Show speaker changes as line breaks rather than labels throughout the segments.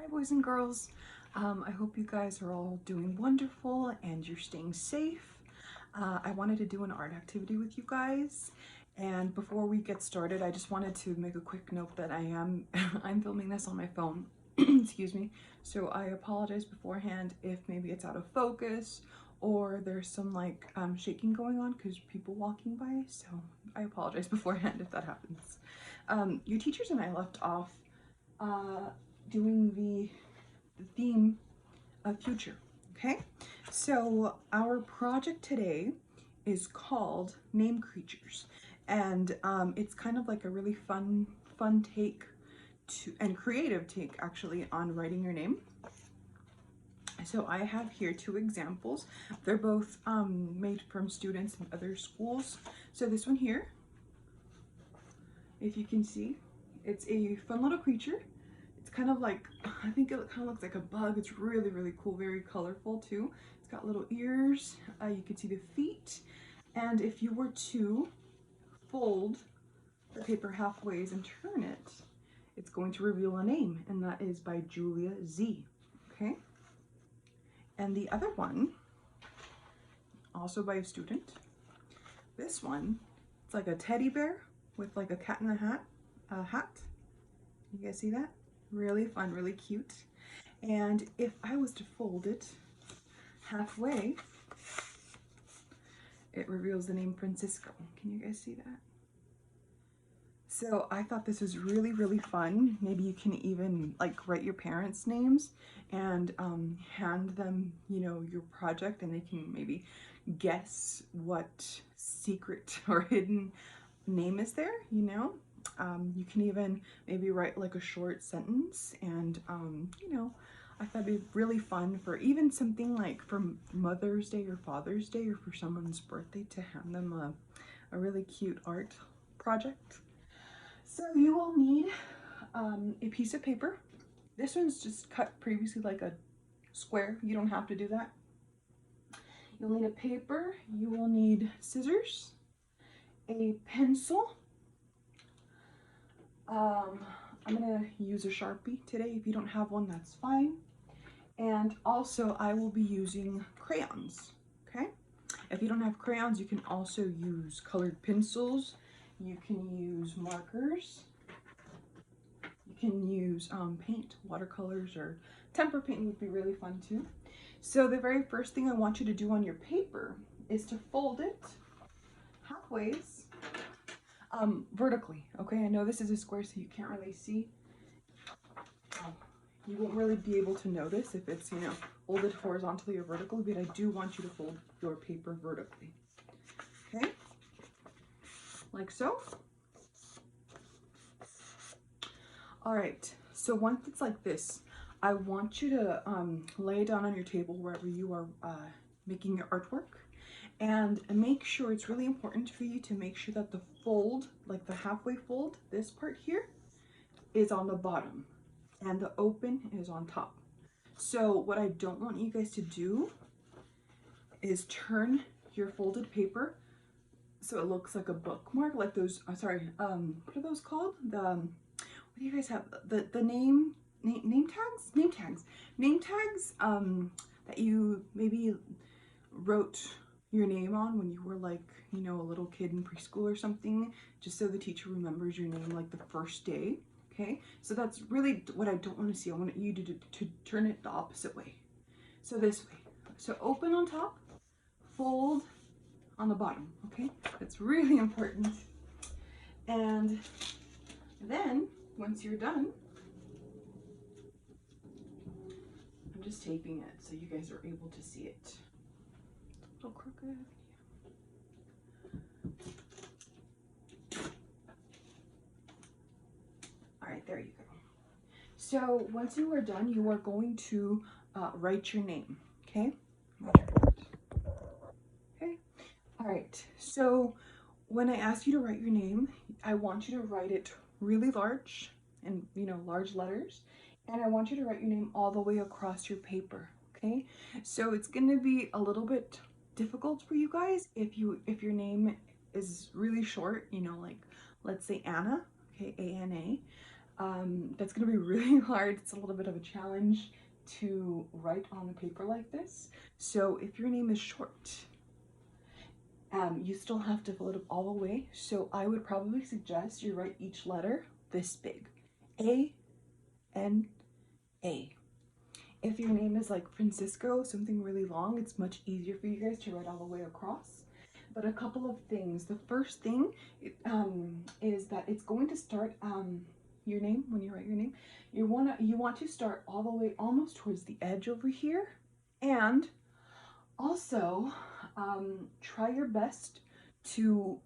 Hi boys and girls. I hope you guys are all doing wonderful and you're staying safe. I wanted to do an art activity with you guys, and before we get started I just wanted to make a quick note that I'm filming this on my phone. Excuse me, so I apologize beforehand if maybe it's out of focus or there's some like shaking going on because people walking by, so I apologize beforehand if that happens. Your teachers and I left off uh, doing the theme of future. Okay, so our project today is called Name Creatures, and it's kind of like a really fun take to and creative take actually on writing your name. So I have here two examples. They're both made from students in other schools. So this one here, if you can see, it's a fun little creature. It's kind of like, I think it kind of looks like a bug. It's really cool, very colorful too. It's got little ears. You can see the feet. And if you were to fold the paper halfways and turn it, it's going to reveal a name, and that is by Julia Z. Okay? And the other one, also by a student. This one, it's like a teddy bear with like a cat in a hat. You guys see that? Really fun, really cute. And if I was to fold it halfway, it reveals the name Francisco. Can you guys see that? So I thought this was really fun. Maybe you can even like write your parents' names and hand them, you know, your project, and they can maybe guess what secret or hidden name is there, you know. You can even maybe write like a short sentence, and you know, I thought it'd be really fun for even something like for Mother's Day or Father's Day or for someone's birthday to hand them a really cute art project. So you will need a piece of paper. This one's just cut previously like a square. You don't have to do that. You'll need a paper. You will need scissors, a pencil. I'm gonna use a Sharpie today. If you don't have one, that's fine. And also I will be using crayons, okay? If you don't have crayons, you can also use colored pencils. You can use markers. You can use paint, watercolors, or tempera paint would be really fun too. So the very first thing I want you to do on your paper is to fold it halfways vertically, okay? I know this is a square, so you can't really see. You won't really be able to notice if it's, you know, folded horizontally or vertically, but I do want you to fold your paper vertically, okay? Like so. All right, so once it's like this, I want you to lay it down on your table wherever you are making your artwork, and make sure, it's really important for you to make sure that the fold, like the halfway fold, this part here, is on the bottom and the open is on top. So what I don't want you guys to do is turn your folded paper so it looks like a bookmark, like those, what are those called? What do you guys have? The name tags? Name tags that you maybe wrote your name on when you were like, you know, a little kid in preschool or something, just so the teacher remembers your name like the first day. Okay, so that's really what I don't want to see. I want you to turn it the opposite way. So this way. So open on top, fold on the bottom, okay? That's really important. And then once you're done, I'm just taping it so you guys are able to see it. It's a little crooked. All right, there you go. So once you are done, you are going to write your name, okay? Okay, all right. So when I ask you to write your name, I want you to write it really large and, you know, large letters. And I want you to write your name all the way across your paper, okay? So it's gonna be a little bit difficult for you guys if your name is really short, you know, like let's say Anna, okay, A-N-A. That's going to be really hard. It's a little bit of a challenge to write on a paper like this. So if your name is short, you still have to fill it up all the way. So I would probably suggest you write each letter this big. A, N, A. If your name is like Francisco, something really long, it's much easier for you guys to write all the way across. But a couple of things. The first thing is that it's going to start your name, when you write your name, you want to start all the way almost towards the edge over here. And also try your best to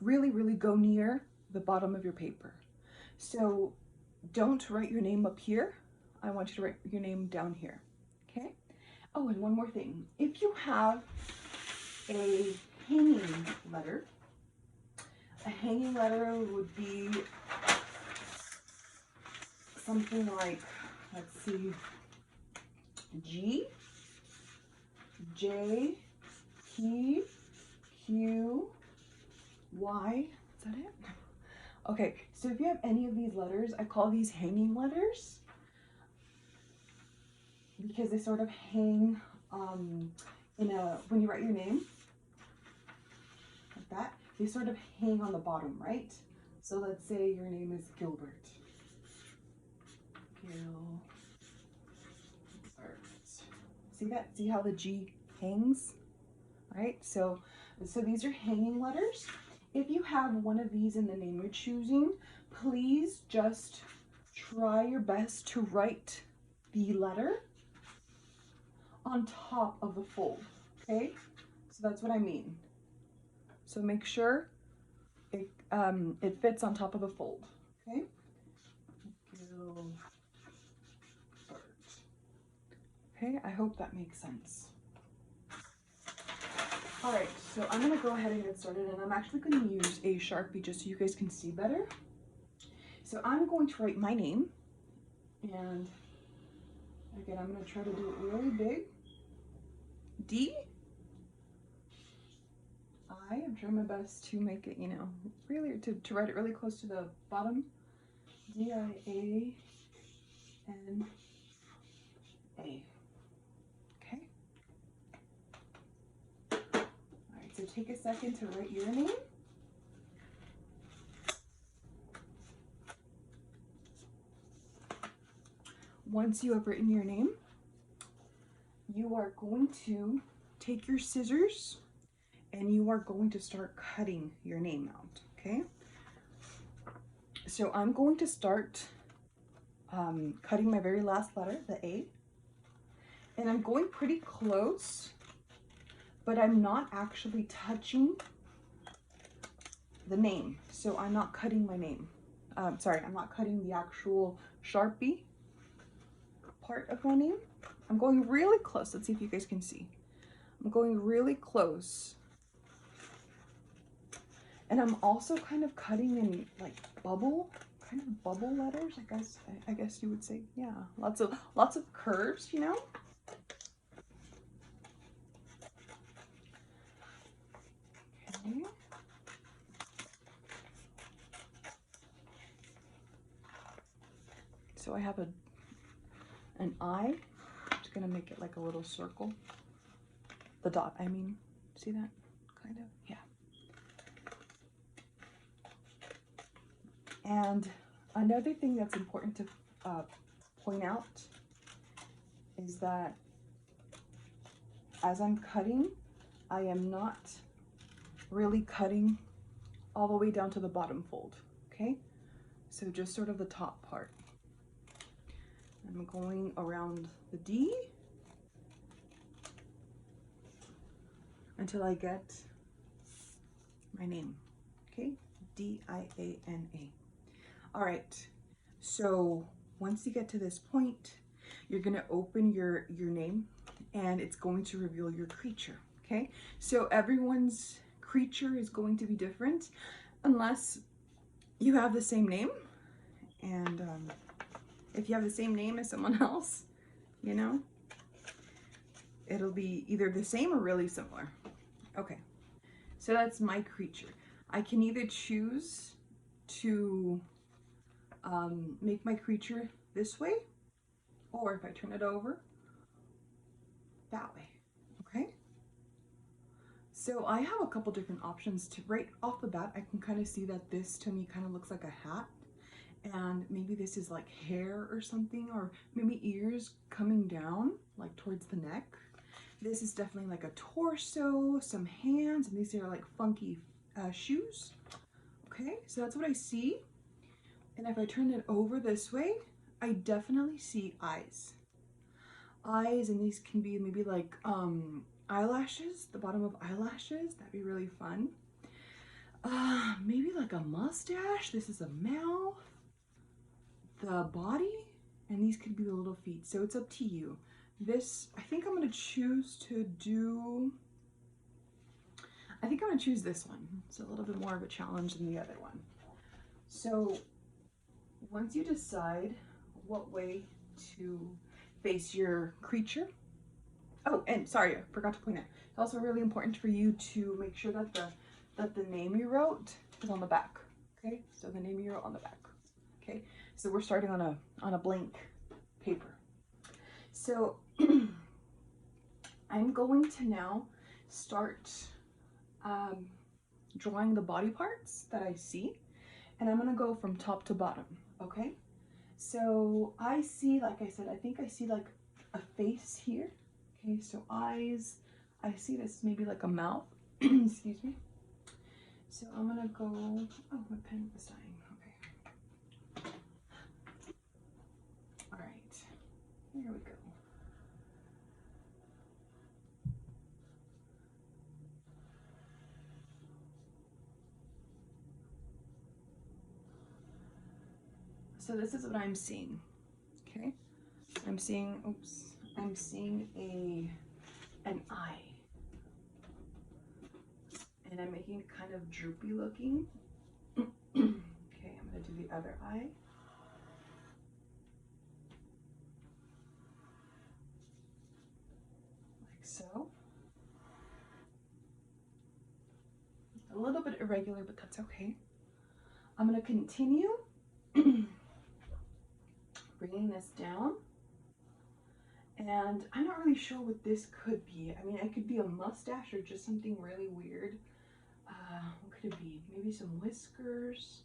really go near the bottom of your paper. So don't write your name up here. I want you to write your name down here. Okay? Oh, and one more thing. If you have a hanging letter would be something like, let's see, G, J, P, Q, Y. Is that it? Okay, so if you have any of these letters, I call these hanging letters because they sort of hang when you write your name, like that, they sort of hang on the bottom, right? So let's say your name is Gilbert. Gilbert. See that? See how the G hangs? Right? So these are hanging letters. If you have one of these in the name you're choosing, please just try your best to write the letter on top of the fold, okay? So that's what I mean. So make sure it fits on top of the fold, okay? Okay, I hope that makes sense. All right, so I'm gonna go ahead and get started, and I'm actually gonna use a Sharpie just so you guys can see better. So I'm going to write my name, and again, I'm gonna try to do it really big. D, I am trying my best to make it, you know, really, to write it really close to the bottom. D-I-A-N-A. Okay. All right, so take a second to write your name. Once you have written your name, you are going to take your scissors and you are going to start cutting your name out, okay? So I'm going to start cutting my very last letter, the A, and I'm going pretty close, but I'm not actually touching the name. So I'm not cutting my name. Sorry, I'm not cutting the actual Sharpie part of my name. I'm going really close. Let's see if you guys can see. I'm going really close. And I'm also kind of cutting in like bubble letters, I guess you would say. Yeah, lots of curves, you know? Okay. So I have an I. I'm just gonna make it like a little circle. The dot, I mean. See that? Kind of, yeah. And another thing that's important to point out is that as I'm cutting, I am not really cutting all the way down to the bottom fold, okay? So just sort of the top part. I'm going around the D until I get my name, okay? D-I-A-N-A. All right, so once you get to this point, you're gonna open your name and it's going to reveal your creature, okay? So everyone's creature is going to be different unless you have the same name. And if you have the same name as someone else, you know, it'll be either the same or really similar. Okay, so that's my creature. I can either choose to make my creature this way, or if I turn it over, that way, okay? So I have a couple different options. To right off the bat, I can kind of see that this to me kind of looks like a hat, and maybe this is like hair or something, or maybe ears coming down like towards the neck. This is definitely like a torso, some hands, and these are like funky shoes. Okay, so that's what I see. And if I turn it over this way, I definitely see eyes. Eyes, and these can be maybe like eyelashes, the bottom of eyelashes. That'd be really fun. Maybe like a mustache. This is a mouth. The body, and these could be the little feet. So it's up to you. This, I think I'm gonna choose to do, I think I'm gonna choose this one. It's a little bit more of a challenge than the other one. So once you decide what way to face your creature, oh, and sorry, I forgot to point out, it's also really important for you to make sure that the name you wrote is on the back. Okay, so the name you wrote on the back. Okay, so we're starting on a blank paper. So I'm going to now start drawing the body parts that I see, and I'm gonna go from top to bottom. Okay, so I see, like I said, I think I see like a face here. Okay, so eyes, I see this maybe like a mouth. Excuse me. So I'm gonna go, oh, my pen is dying. Okay. All right, here we go. So this is what I'm seeing. Okay, I'm seeing, oops, I'm seeing an eye. And I'm making it kind of droopy looking. Okay, I'm gonna do the other eye. Like so. A little bit irregular, but that's okay. I'm gonna continue bringing this down. And I'm not really sure what this could be. I mean, it could be a mustache or just something really weird. What could it be? Maybe some whiskers.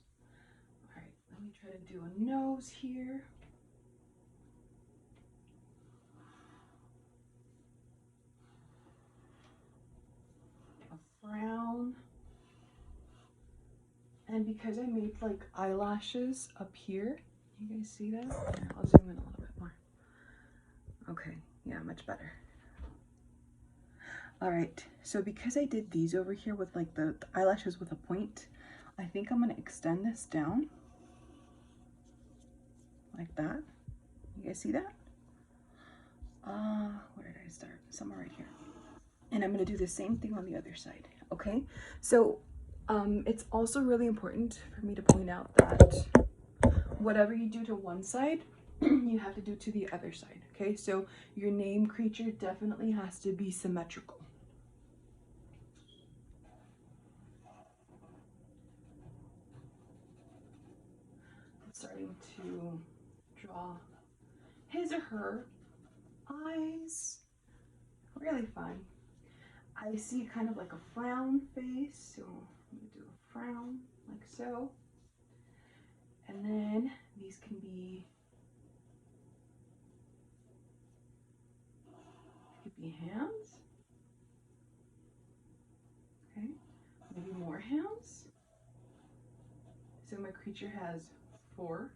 All right, let me try to do a nose here. A frown. And because I made like eyelashes up here, you guys see that? Yeah, I'll zoom in a little bit more. Okay, yeah, much better. All right, so because I did these over here with like the eyelashes with a point, I think I'm gonna extend this down like that. You guys see that? Where did I start? Somewhere right here. And I'm gonna do the same thing on the other side, okay? So it's also really important for me to point out that whatever you do to one side, you have to do to the other side, okay? So your name creature definitely has to be symmetrical. I'm starting to draw his or her eyes. Really fun. I see kind of like a frown face, so I'm gonna do a frown like so. And then these can be, could be hands. Okay, maybe more hands. So my creature has four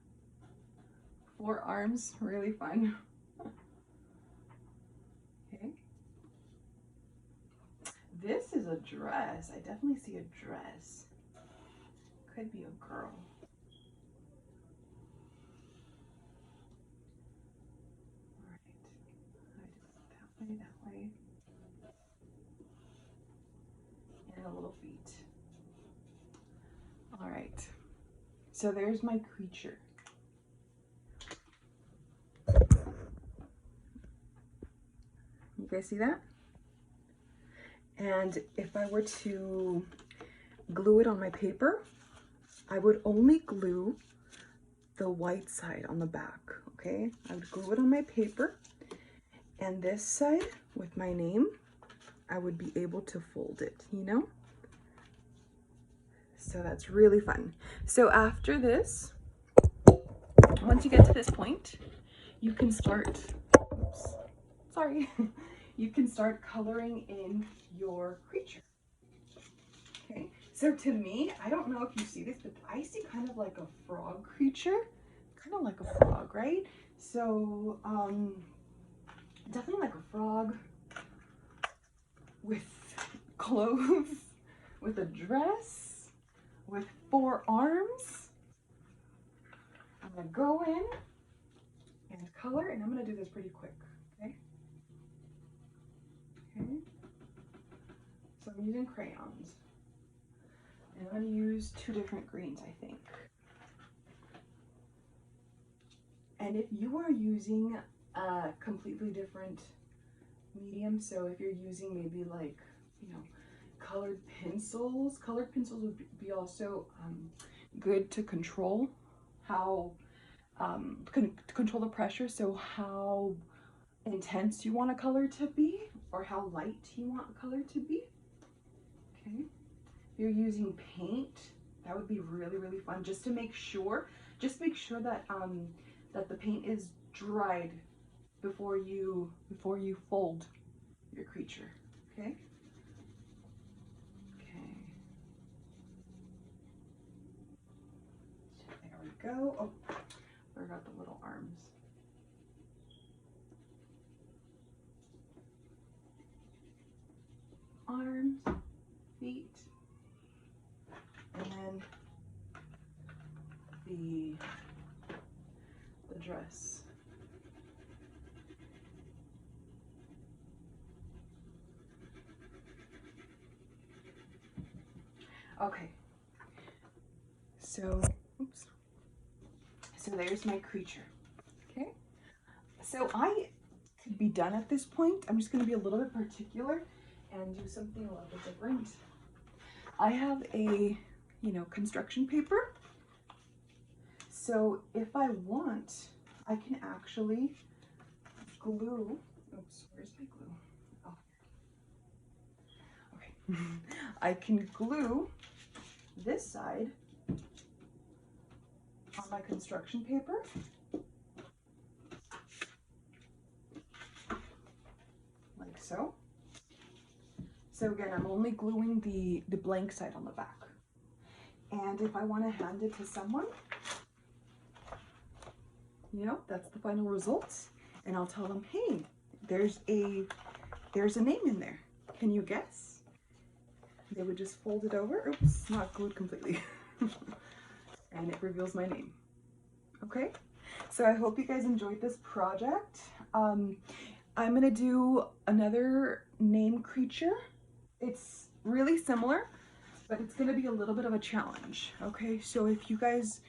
arms, really fun. Okay. This is a dress. I definitely see a dress. Could be a girl. All right. I did it that way. And the little feet. All right. So there's my creature. You guys see that? And if I were to glue it on my paper, I would only glue the white side on the back, okay? I would glue it on my paper, and this side with my name, I would be able to fold it, you know? So that's really fun. So after this, once you get to this point, you can start, oops, sorry, you can start coloring in your creature. Okay, so to me, I don't know if you see this, but I see kind of like a frog creature, kind of like a frog, right? So definitely like a frog with clothes, with a dress, with 4 arms. I'm gonna go in and color, and I'm gonna do this pretty quick, okay? Okay. So I'm using crayons. And I'm going to use 2 different greens, I think. And if you are using a completely different medium, so if you're using maybe like, you know, colored pencils would be also good to control how, control the pressure, so how intense you want a color to be, or how light you want a color to be, okay? If you're using paint, that would be really, really fun, just to make sure that that the paint is dried before you fold your creature. Okay. Okay. There we go. Oh, forgot the little arms. Arms, feet, and then the dress. Okay, so, oops. So there's my creature, okay? So I could be done at this point. I'm just gonna be a little bit particular and do something a little bit different. I have a, you know, construction paper. So if I want, I can actually glue, oops, where's my glue? Oh, okay. I can glue this side on my construction paper. Like so. So again, I'm only gluing the blank side on the back. And if I want to hand it to someone, you know, that's the final result. And I'll tell them, hey, there's a name in there. Can you guess? They would just fold it over. Oops, not glued completely. And it reveals my name. Okay, so I hope you guys enjoyed this project. I'm gonna do another name creature. It's really similar, but it's gonna be a little bit of a challenge. Okay, so if you guys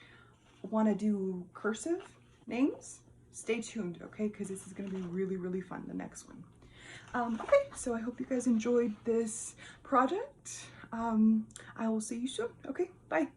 want to do cursive names, stay tuned, okay, because this is going to be really, really fun, the next one. Okay, so I hope you guys enjoyed this project. I will see you soon. Okay, bye.